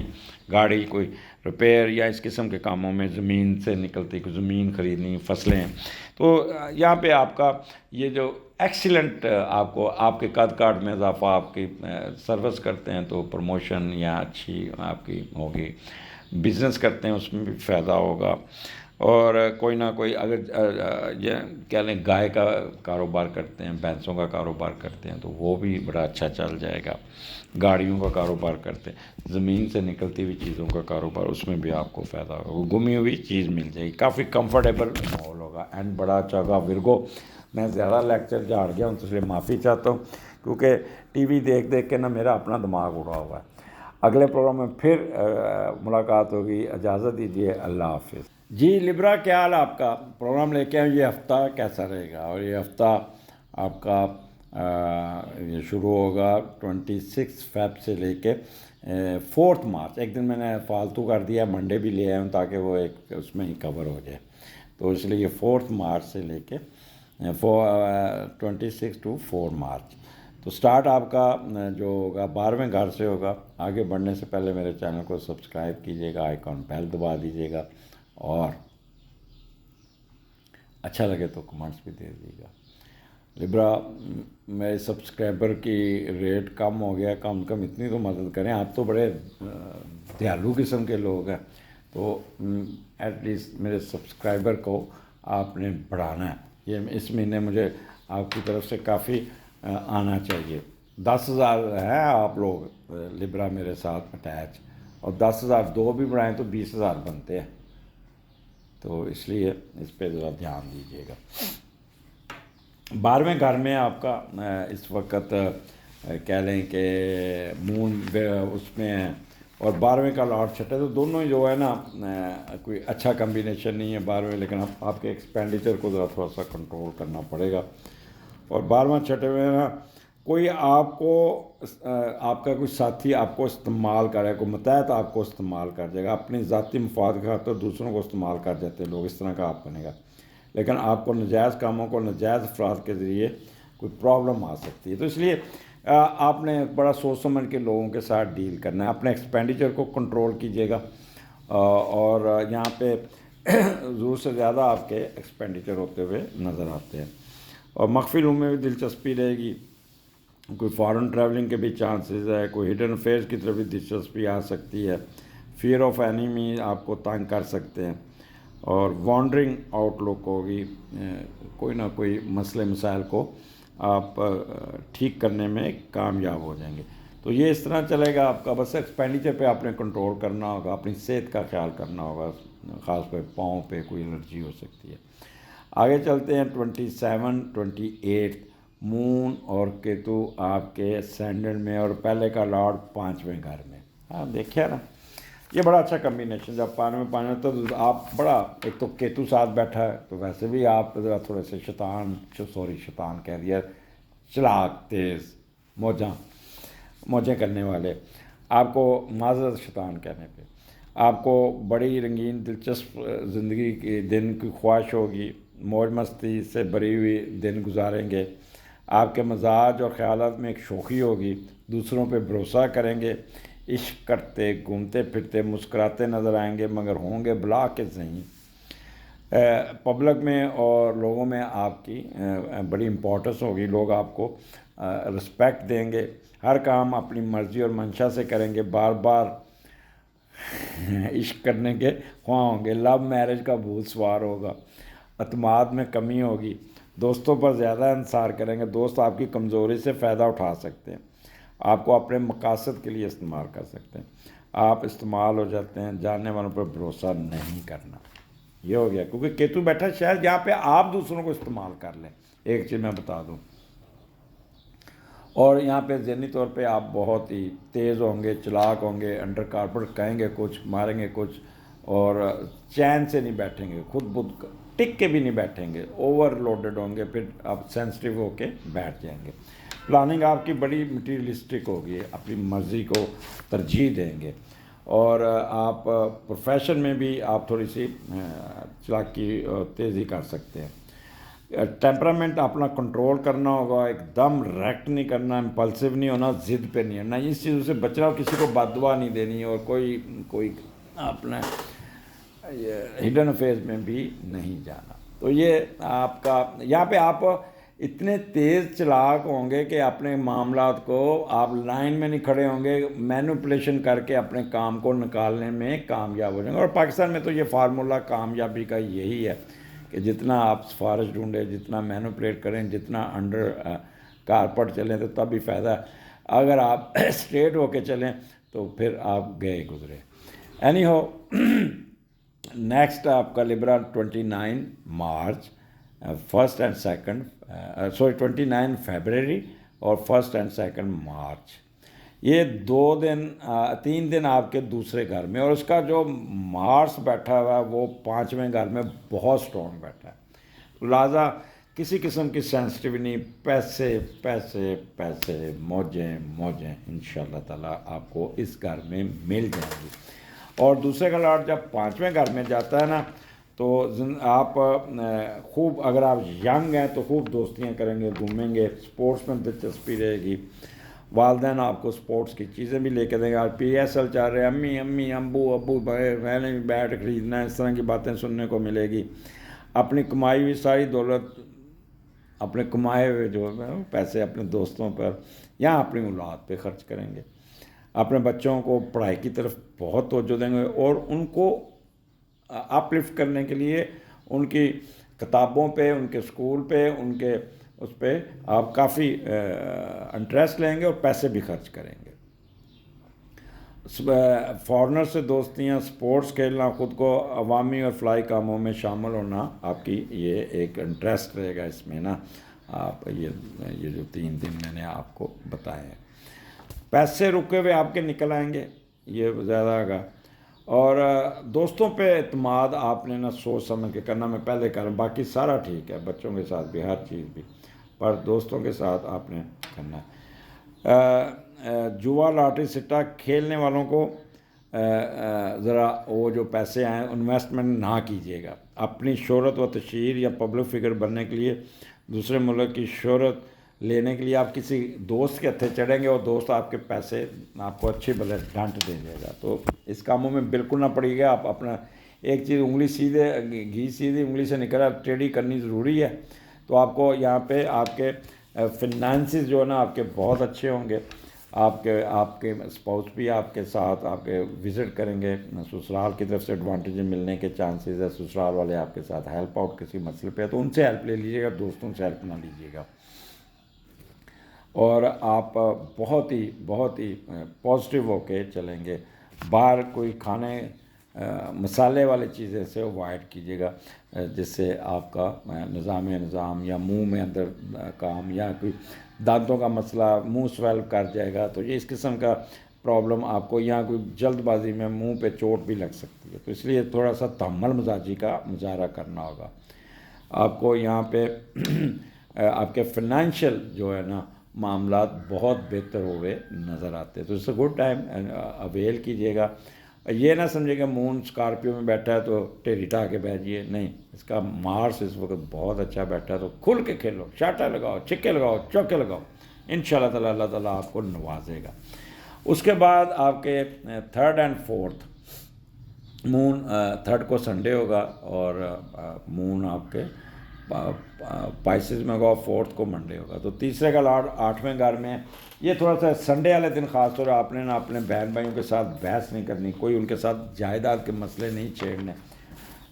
گاڑی، کوئی ریپیئر یا اس قسم کے کاموں میں زمین سے نکلتی کوئی زمین خریدنی، فصلیں. تو یہاں پہ آپ کا یہ جو ایکسیلنٹ آپ کو آپ کے قد کاٹ میں اضافہ، آپ کی سروس کرتے ہیں تو پروموشن یا اچھی آپ کی ہوگی، بزنس کرتے ہیں اس میں بھی فائدہ ہوگا. اور کوئی نہ کوئی اگر یہ کہہ لیں گائے کا کاروبار کرتے ہیں، بھینسوں کا کاروبار کرتے ہیں تو وہ بھی بڑا اچھا چل جائے گا. گاڑیوں کا کاروبار کرتے ہیں، زمین سے نکلتی ہوئی چیزوں کا کاروبار، اس میں بھی آپ کو فائدہ ہوگا، وہ گمی ہوئی چیز مل جائے گی. کافی کمفرٹیبل ماحول ہوگا اینڈ بڑا اچھا ہوگا. ورگو میں زیادہ لیکچر جھاڑ گیا ہوں تو اس لیے معافی چاہتا ہوں، کیونکہ ٹی وی دیکھ دیکھ کے نا میرا اپنا دماغ اڑا ہوا ہے. اگلے پروگرام میں پھر ملاقات ہوگی. اجازت دیجیے، اللہ حافظ. جی لبرا، کیا حال آپ کا؟ پروگرام لے کے آئیں. یہ ہفتہ کیسا رہے گا؟ اور یہ ہفتہ آپ کا یہ شروع ہوگا 26 فیب سے لے کے 4 مارچ. ایک دن میں نے فالتو کر دیا، منڈے بھی لے آیا ہوں تاکہ وہ ایک اس میں ہی کور ہو جائے. تو اس لیے 4 مارچ سے لے کے 26 ٹو 4 مارچ. تو سٹارٹ آپ کا جو ہوگا 12ویں گھر سے ہوگا. آگے بڑھنے سے پہلے میرے چینل کو سبسکرائب کیجیے گا، آئیکن بیل دبا دیجیے گا، اور اچھا لگے تو کمنٹس بھی دے دیجیے گا. لبرا، میرے سبسکرائبر کی ریٹ کم ہو گیا، کم کم اتنی تو مدد کریں. آپ تو بڑے دیالو قسم کے لوگ ہیں، تو ایٹ لیسٹ میرے سبسکرائبر کو آپ نے بڑھانا ہے. یہ اس مہینے مجھے آپ کی طرف سے کافی آنا چاہیے. 10,000 ہیں آپ لوگ لبرا میرے ساتھ اٹیچ، اور 10,000 دو بھی بڑھائیں تو 20,000 بنتے ہیں. تو اس لیے اس پہ ذرا دھیان دیجیے گا. 12ویں گھر میں آپ کا اس وقت کہہ لیں کہ مون اس میں ہے، اور 12ویں کا لارڈ چھٹا ہے. تو دونوں جو ہے نا کوئی اچھا کمبینیشن نہیں ہے 12ویں، لیکن آپ کے ایکسپینڈیچر کو ذرا تھوڑا سا کنٹرول کرنا پڑے گا. اور 12واں چھٹے میں نا کوئی آپ کو آپ کا کوئی ساتھی آپ کو استعمال کرے، کوئی متحد آپ کو استعمال کر جائے گا، اپنی ذاتی مفاد کے خاطر دوسروں کو استعمال کر جاتے ہیں لوگ، اس طرح کا آپ بنے گا. لیکن آپ کو ناجائز کاموں کو ناجائز افراد کے ذریعے کوئی پرابلم آ سکتی ہے. تو اس لیے آپ نے بڑا سوچ سمجھ کے لوگوں کے ساتھ ڈیل کرنا ہے. اپنے ایکسپینڈیچر کو کنٹرول کیجیے گا، اور یہاں پہ ضرورت سے زیادہ آپ کے ایکسپینڈیچر ہوتے ہوئے نظر آتے ہیں. اور مخفی علوم میں بھی دلچسپی رہے گی. کوئی فارن ٹریولنگ کے بھی چانسز ہے، کوئی ہڈن افیئرز کی طرف بھی دلچسپی آ سکتی ہے. فیئر آف اینیمی آپ کو تنگ کر سکتے ہیں، اور وانڈرنگ آؤٹ لک ہوگی. کوئی نہ کوئی مسئلے مسائل کو آپ ٹھیک کرنے میں کامیاب ہو جائیں گے. تو یہ اس طرح چلے گا آپ کا. بس ایکسپینڈیچر پہ آپ نے کنٹرول کرنا ہوگا، اپنی صحت کا خیال کرنا ہوگا، خاص طور پہ پاؤں پہ کوئی الرجی ہو سکتی ہے. آگے چلتے ہیں. 27 28 مون اور کیتو آپ کے سینڈل میں، اور پہلے کا لارڈ 5ویں گھر میں. ہاں دیکھیں نا، یہ بڑا اچھا کمبینیشن. جب 5ویں تو آپ بڑا، ایک تو کیتو ساتھ بیٹھا ہے تو ویسے بھی آپ تھوڑے سے شیطان کہہ دیا، چلاک، تیز، موجیں کرنے والے. آپ کو معذرت شیطان کہنے پہ. آپ کو بڑی رنگین دلچسپ زندگی کے دن کی خواہش ہوگی، موج مستی سے بھری ہوئی دن گزاریں گے. آپ کے مزاج اور خیالات میں ایک شوخی ہوگی، دوسروں پہ بھروسہ کریں گے، عشق کرتے گھومتے پھرتے مسکراتے نظر آئیں گے، مگر ہوں گے بلا کے صحیح. پبلک میں اور لوگوں میں آپ کی بڑی امپورٹنس ہوگی. لوگ آپ کو رسپیکٹ دیں گے. ہر کام اپنی مرضی اور منشا سے کریں گے. بار بار عشق کرنے کے خواہاں ہوں گے. لو میرج کا بھوت سوار ہوگا. اعتماد میں کمی ہوگی. دوستوں پر زیادہ انحصار کریں گے. دوست آپ کی کمزوری سے فائدہ اٹھا سکتے ہیں، آپ کو اپنے مقاصد کے لیے استعمال کر سکتے ہیں. آپ استعمال ہو جاتے ہیں. جاننے والوں پر بھروسہ نہیں کرنا. یہ ہو گیا، کیونکہ کیتو بیٹھا شاید جہاں پہ آپ دوسروں کو استعمال کر لیں. ایک چیز میں بتا دوں، اور یہاں پہ ذہنی طور پہ آپ بہت ہی تیز ہوں گے، چلاک ہوں گے. انڈر کارپٹ کہیں گے کچھ، ماریں گے کچھ، اور چین سے نہیں بیٹھیں گے، خود بدھ ٹک کے بھی نہیں بیٹھیں گے. اوور لوڈڈ ہوں گے، پھر آپ سینسٹیو ہو کے بیٹھ جائیں گے. پلاننگ آپ کی بڑی مٹیریلسٹک ہوگی، اپنی مرضی کو ترجیح دیں گے. اور آپ پروفیشن میں بھی آپ تھوڑی سی چالاکی تیزی کر سکتے ہیں. ٹیمپرامنٹ اپنا کنٹرول کرنا ہوگا, ایک دم ریکٹ نہیں کرنا, امپلسو نہیں ہونا, ضد پہ نہیں ہونا, اس چیزوں سے بچنا, اور کسی کو بد دعا نہیں دینی, اور کوئی اپنا ہڈن افیئرز میں بھی نہیں جانا. تو یہ آپ کا یہاں پہ آپ اتنے تیز چلاک ہوں گے کہ اپنے معاملات کو آپ لائن میں نہیں کھڑے ہوں گے, مینوپولیشن کر کے اپنے کام کو نکالنے میں کامیاب ہو جائیں گے. اور پاکستان میں تو یہ فارمولہ کامیابی کا یہی ہے کہ جتنا آپ سفارش ڈھونڈیں, جتنا مینوپولیٹ کریں, جتنا انڈر کارپٹ چلیں تو تب ہی فائدہ ہے. اگر آپ اسٹریٹ ہو کے چلیں تو پھر آپ گئے گزرے. اینی ہو, نیکسٹ آپ کا لبرا 29 مارچ 1 اینڈ 2 29 فیبرری اور 1 اینڈ 2 مارچ, یہ 3 دن آپ کے دوسرے گھر میں, اور اس کا جو مارس بیٹھا ہوا ہے وہ 5ویں گھر میں بہت سٹرونگ بیٹھا ہے. لہٰذا کسی قسم کی سینسٹیو نہیں, پیسے پیسے پیسے, موجیں موجیں انشاءاللہ تعالیٰ آپ کو اس گھر میں مل جائیں گی. اور دوسرے کا لاٹ جب 5ویں گھر میں جاتا ہے نا تو آپ خوب, اگر آپ ینگ ہیں تو خوب دوستیاں کریں گے, گھومیں گے, اسپورٹس میں دلچسپی رہے گی, والدین آپ کو سپورٹس کی چیزیں بھی لے کے دیں گے. آپ PSL چاہ رہے ہیں, امی امی ابو میں نے بھی بیٹ خریدنا ہے, اس طرح کی باتیں سننے کو ملے گی. اپنی کمائی ہوئی ساری دولت, اپنے کمائے ہوئے جو پیسے اپنے دوستوں پر یا اپنی اولاد پہ خرچ کریں گے. اپنے بچوں کو پڑھائی کی طرف بہت توجہ دیں گے, اور ان کو اپ لفٹ کرنے کے لیے ان کی کتابوں پہ, ان کے اسکول پہ, ان کے اس پہ آپ کافی انٹرسٹ لیں گے اور پیسے بھی خرچ کریں گے. فارنر سے دوستیاں, سپورٹس کھیلنا, خود کو عوامی اور فلاحی کاموں میں شامل ہونا, آپ کی یہ ایک انٹرسٹ رہے گا اس میں نا. آپ یہ جو 3 دن میں نے آپ کو بتائے ہیں, پیسے رکے ہوئے آپ کے نکل آئیں گے, یہ زیادہ ہوگا. اور دوستوں پہ اعتماد آپ نے نا سوچ سمجھ کے کرنا. میں پہلے کر رہا ہوں, باقی سارا ٹھیک ہے, بچوں کے ساتھ بھی, ہر چیز بھی, پر دوستوں کے ساتھ آپ نے کرنا ہے. جوا, لاٹری, سٹا کھیلنے والوں کو ذرا وہ جو پیسے آئیں انویسٹمنٹ نہ کیجیے گا. اپنی شہرت و تشہیر یا پبلک فگر بننے کے لیے, دوسرے ملک کی شہرت لینے کے لیے آپ کسی دوست کے ہتھے چڑھیں گے, اور دوست آپ کے پیسے آپ کو اچھی بھلے ڈانٹ دے دے گا. تو اس کاموں میں بالکل نہ پڑیے گا. آپ اپنا ایک چیز, انگلی سیدھے گھی سیدھی انگلی سے نکلا, ٹیڑھی کرنی ضروری ہے. تو آپ کو یہاں پہ آپ کے فنانسز جو ہے نا آپ کے بہت اچھے ہوں گے. آپ کے اسپاؤس بھی آپ کے ساتھ آپ کے وزٹ کریں گے. سسرال کی طرف سے ایڈوانٹیج ملنے کے چانسز ہے. سسرال والے آپ کے ساتھ ہیلپ آؤٹ کسی مسئلے پہ ہے تو ان سے ہیلپ لے لیجیے گا, دوستوں سے ہیلپ نہ لیجیے گا. اور آپ بہت ہی پازیٹیو ہو کے چلیں گے. باہر کوئی کھانے مسالے والی چیزیں سے اوائڈ کیجیے گا, جس سے آپ کا نظام یا منہ میں اندر کام, یا کوئی دانتوں کا مسئلہ, منہ سویل کر جائے گا. تو یہ اس قسم کا پرابلم آپ کو, یہاں کوئی جلد بازی میں منہ پہ چوٹ بھی لگ سکتی ہے. تو اس لیے تھوڑا سا تحمل مزاجی کا مظاہرہ کرنا ہوگا. آپ کو یہاں پہ آپ کے فنانشیل جو ہے نا معاملات بہت بہتر ہوئے نظر آتے ہیں. تو اس سے گڈ ٹائم اویل کیجیے گا. یہ نہ سمجھے کہ مون اسکارپیو میں بیٹھا ہے تو ٹیڑھی ٹا کے بیٹھیے, نہیں. اس کا مارس اس وقت بہت اچھا بیٹھا ہے, تو کھل کے کھیلو, شاٹا لگاؤ, چھکے لگاؤ, چوکے لگاؤ, انشاءاللہ تعالیٰ اللہ تعالیٰ آپ کو نوازے گا. اس کے بعد آپ کے 3rd and 4th moon, 3rd کو سنڈے ہوگا, اور مون آپ کے پائسز میں ہوگا, 4th کو منڈے ہوگا. تو تیسرے کا لاٹ 8ویں گھر میں. یہ تھوڑا سا سنڈے والے دن خاص طور آپ نے نا اپنے بہن بھائیوں کے ساتھ بحث نہیں کرنی, کوئی ان کے ساتھ جائیداد کے مسئلے نہیں چھیڑنے,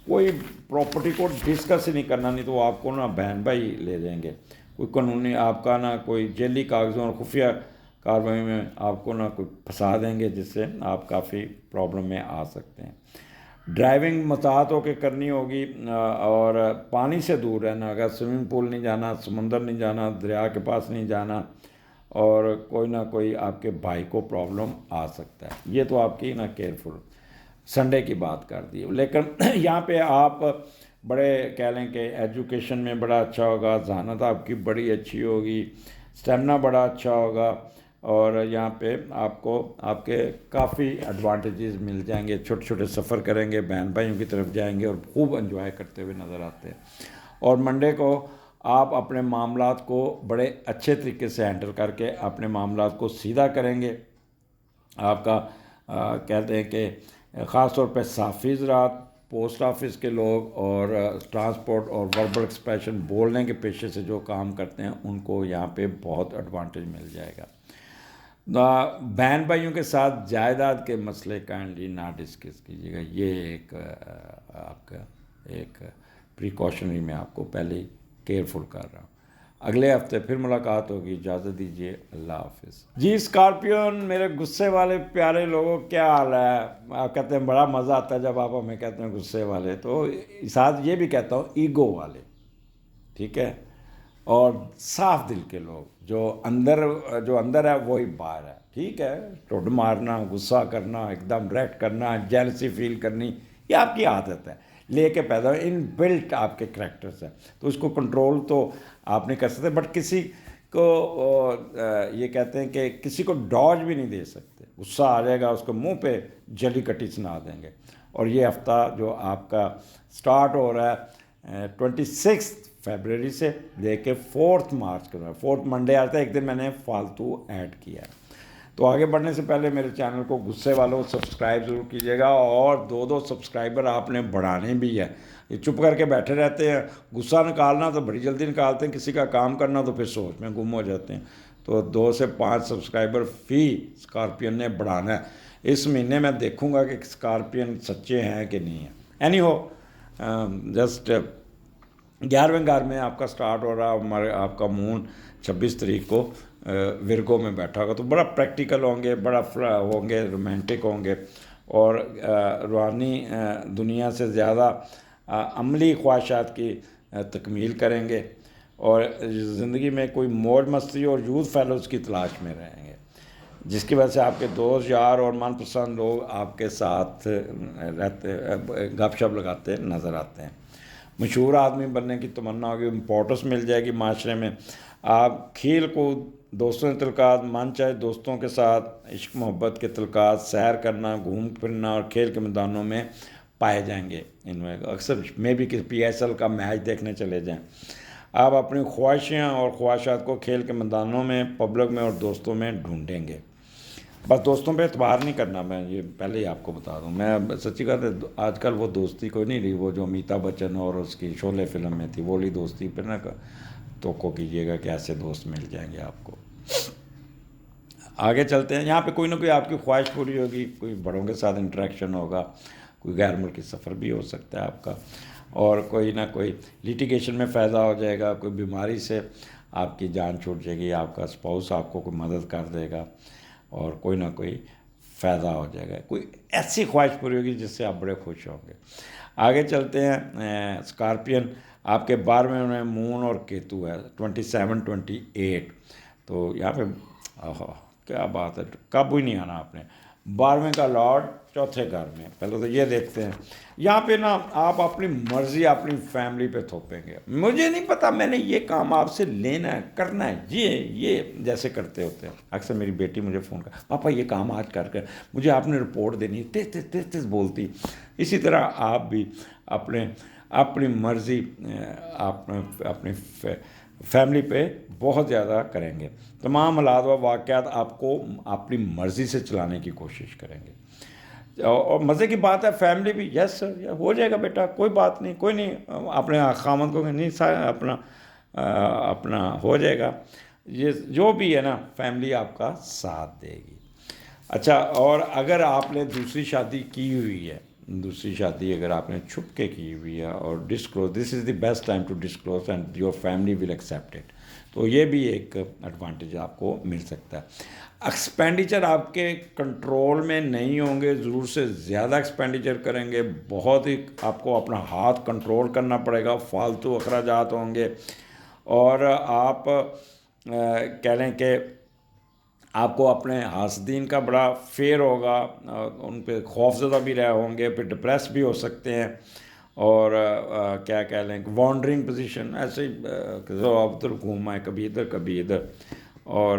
کوئی پراپرٹی کو ڈسکس ہی نہیں کرنا, نہیں تو وہ آپ کو نا بہن بھائی لے جائیں گے. کوئی قانونی آپ کا نا کوئی جیلی کاغذوں اور خفیہ کارروائی میں آپ کو نا کوئی پھنسا دیں گے, جس سے آپ کافی پرابلم میں آ سکتے ہیں. ڈرائیونگ محتاط ہو کے کرنی ہوگی, اور پانی سے دور رہنا. اگر سوئمنگ پول نہیں جانا, سمندر نہیں جانا, دریا کے پاس نہیں جانا, اور کوئی نہ کوئی آپ کے بھائی کو پرابلم آ سکتا ہے. یہ تو آپ کی نا کیئرفل سنڈے کی بات کر دی. لیکن یہاں پہ آپ بڑے کہہ لیں کہ ایجوکیشن میں بڑا اچھا ہوگا, ذہانت آپ کی بڑی اچھی ہوگی, اسٹیمنا بڑا اچھا ہوگا, اور یہاں پہ آپ کو آپ کے کافی ایڈوانٹیجز مل جائیں گے، چھوٹے چھوٹے سفر کریں گے، بہن بھائیوں کی طرف جائیں گے اور خوب انجوائے کرتے ہوئے نظر آتے ہیں۔ اور منڈے کو آپ اپنے معاملات کو بڑے اچھے طریقے سے ہینڈل کر کے اپنے معاملات کو سیدھا کریں گے۔ آپ کا کہتے ہیں کہ خاص طور پہ صحافی حضرات، پوسٹ آفس کے لوگ اور ٹرانسپورٹ اور وربل ایکسپریشن بولنے کے پیشے سے جو کام کرتے ہیں ان کو یہاں پہ بہت ایڈوانٹیج مل جائے گا۔ بہن بھائیوں کے ساتھ جائیداد کے مسئلے کائنڈلی نہ ڈسکس کیجیے گا، یہ ایک آپ کا ایک پریکاشنری میں آپ کو پہلے ہی کیئرفل کر رہا ہوں۔ اگلے ہفتے پھر ملاقات ہوگی، اجازت دیجیے، اللہ حافظ۔ جی اسکارپیون میرے غصے والے پیارے لوگوں، کیا حال ہے؟ آپ کہتے ہیں بڑا مزہ آتا ہے جب آپ ہمیں کہتے ہیں غصے والے، تو ساتھ یہ بھی کہتا ہوں ایگو والے، ٹھیک ہے، اور صاف دل کے لوگ، جو اندر ہے وہی باہر ہے، ٹھیک ہے۔ ٹوڈ مارنا، غصہ کرنا، ایک دم ریٹ کرنا، جیلسی فیل کرنی، یہ آپ کی عادت ہے، لے کے پیدا ان بلٹ آپ کے کریکٹرز ہیں، تو اس کو کنٹرول تو آپ نہیں کر سکتے، بٹ کسی کو یہ کہتے ہیں کہ کسی کو ڈاج بھی نہیں دے سکتے، غصہ آ جائے گا اس کو منہ پہ جلی کٹی سنا دیں گے۔ اور یہ ہفتہ جو آپ کا سٹارٹ ہو رہا ہے 26 فیبرری سے لے کے 4 مارچ کے، 4 منڈے آتا ہے، ایک دن میں نے فالتو ایڈ کیا ہے۔ تو آگے بڑھنے سے پہلے میرے چینل کو غصے والوں سبسکرائب ضرور کیجیے گا، اور 2 سبسکرائبر آپ نے بڑھانے بھی ہے۔ یہ چپ کر کے بیٹھے رہتے ہیں، غصہ نکالنا تو بڑی جلدی نکالتے ہیں، کسی کا کام کرنا تو پھر سوچ میں گم ہو جاتے ہیں۔ تو 2 سے 5 سبسکرائبر فی اسکارپین نے بڑھانا ہے۔ اس مہینے میں دیکھوں گا کہ اسکارپین سچے ہیں کہ نہیں ہیں۔ اینی ہو، جسٹ 11ویں گھر میں آپ کا سٹارٹ ہو رہا، ہمارے آپ کا مون 26 تاریخ کو ورگو میں بیٹھا ہوگا، تو بڑا پریکٹیکل ہوں گے، بڑا ہوں گے، رومانٹک ہوں گے، اور روحانی دنیا سے زیادہ عملی خواہشات کی تکمیل کریں گے، اور زندگی میں کوئی موج مستی اور یوتھ فیلوز کی تلاش میں رہیں گے، جس کی وجہ سے آپ کے دوست یار اور من پسند لوگ آپ کے ساتھ رہتے، گپ شپ لگاتے نظر آتے ہیں۔ مشہور آدمی بننے کی تمنا ہوگی، امپورٹنس مل جائے گی معاشرے میں۔ آپ کھیل کود، دوستوں کے تعلقات، من چاہے دوستوں کے ساتھ عشق محبت کے تعلقات، سیر کرنا، گھوم پھرنا اور کھیل کے میدانوں میں پائے جائیں گے۔ ان میں اکثر میں بھی کہ PSL کا میچ دیکھنے چلے جائیں۔ آپ اپنی خواہشیں اور خواہشات کو کھیل کے میدانوں میں، پبلک میں اور دوستوں میں ڈھونڈیں گے۔ بس دوستوں پہ اعتبار نہیں کرنا، میں یہ پہلے ہی آپ کو بتا دوں، میں سچی بات ہے، آج کل وہ دوستی کوئی نہیں رہی، وہ جو امیتابھ بچن اور اس کی شعلے فلم میں تھی، وہ والی دوستی پہ نہ توقع کیجیے گا کہ ایسے دوست مل جائیں گے آپ کو۔ آگے چلتے ہیں، یہاں پہ کوئی نہ کوئی آپ کی خواہش پوری ہوگی، کوئی بڑوں کے ساتھ انٹریکشن ہوگا، کوئی غیر ملکی سفر بھی ہو سکتا ہے آپ کا، اور کوئی نہ کوئی لیٹیگیشن میں فائدہ ہو جائے گا، کوئی بیماری سے آپ کی جان چھوٹ جائے گی، آپ کا اسپاؤس آپ کو کوئی مدد کر دے گا، اور کوئی نہ کوئی فائدہ ہو جائے گا، کوئی ایسی خواہش پوری ہوگی جس سے آپ بڑے خوش ہوں گے۔ آگے چلتے ہیں، اسکارپین آپ کے 12ویں میں مون اور کیتو ہے، 27 28، تو یہاں پہ کیا بات ہے، قابو ہی نہیں آنا آپ نے۔ 12ویں کا لارڈ 4تھے گھر میں، پہلے تو یہ دیکھتے ہیں، یہاں پہ نا آپ اپنی مرضی اپنی فیملی پہ تھوپیں گے، مجھے نہیں پتا، میں نے یہ کام آپ سے لینا ہے، کرنا ہے، یہ جیسے کرتے ہوتے ہیں۔ اکثر میری بیٹی مجھے فون کر، پاپا یہ کام آج کر کے مجھے آپ نے رپورٹ دینی ہے، تیز بولتی۔ اسی طرح آپ بھی اپنی مرضی اپنی فیملی پہ بہت زیادہ کریں گے، تمام حالات و واقعات آپ کو اپنی مرضی سے چلانے کی کوشش کریں گے، اور مزے کی بات ہے فیملی بھی، یس سر ہو جائے گا بیٹا، کوئی بات نہیں، کوئی نہیں، اپنے خامد کو نہیں اپنا ہو جائے گا، یہ جو بھی ہے نا، فیملی آپ کا ساتھ دے گی۔ اچھا، اور اگر آپ نے دوسری شادی کی ہوئی ہے، دوسری شادی اگر آپ نے چھپ کے کی ہوئی ہے اور disclose, this is the best time to disclose and your family will accept it, تو یہ بھی ایک ایڈوانٹیج آپ کو مل سکتا ہے۔ ایکسپینڈیچر آپ کے کنٹرول میں نہیں ہوں گے، ضرور سے زیادہ ایکسپینڈیچر کریں گے، بہت ہی آپ کو اپنا ہاتھ کنٹرول کرنا پڑے گا، فالتو اخراجات ہوں گے، اور آپ کہہ لیں کہ آپ کو اپنے حاسدین کا بڑا فیئر ہوگا، ان پہ خوف زدہ بھی رہے ہوں گے، پھر ڈپریس بھی ہو سکتے ہیں، اور کیا کہہ لیں، وانڈرنگ پوزیشن، ایسے ہی اب ادھر گھوم آئے، کبھی ادھر کبھی ادھر، اور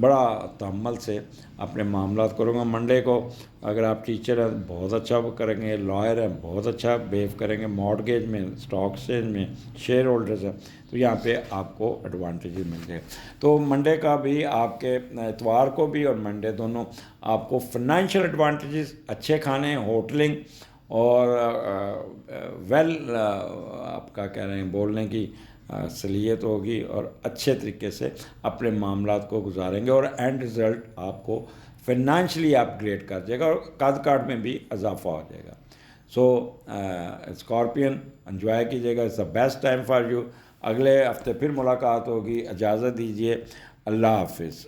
بڑا تحمل سے اپنے معاملات کروں گا. منڈے کو اگر آپ ٹیچر ہیں بہت اچھا کریں گے, لائر ہیں بہت اچھا بیہیو کریں گے, مارگیج میں, اسٹاک ایکسچینج میں شیئر ہولڈرز ہیں, تو یہاں پہ آپ کو ایڈوانٹیجز مل جائے. تو منڈے کا بھی آپ کے, اتوار کو بھی اور منڈے دونوں آپ کو فنانشیل ایڈوانٹیجز اچھے کھانے, ہوٹلنگ اور ویل آپ کا کہہ رہے ہیں بولنے کی صلاحیت ہوگی, اور اچھے طریقے سے اپنے معاملات کو گزاریں گے, اور اینڈ رزلٹ آپ کو فنانشلی اپ گریڈ کر جائے گا اور قد کاٹ میں بھی اضافہ ہو جائے گا. سو اسکارپین انجوائے کیجیے گا, it's the best time for you. اگلے ہفتے پھر ملاقات ہوگی, اجازت دیجیے, اللہ حافظ.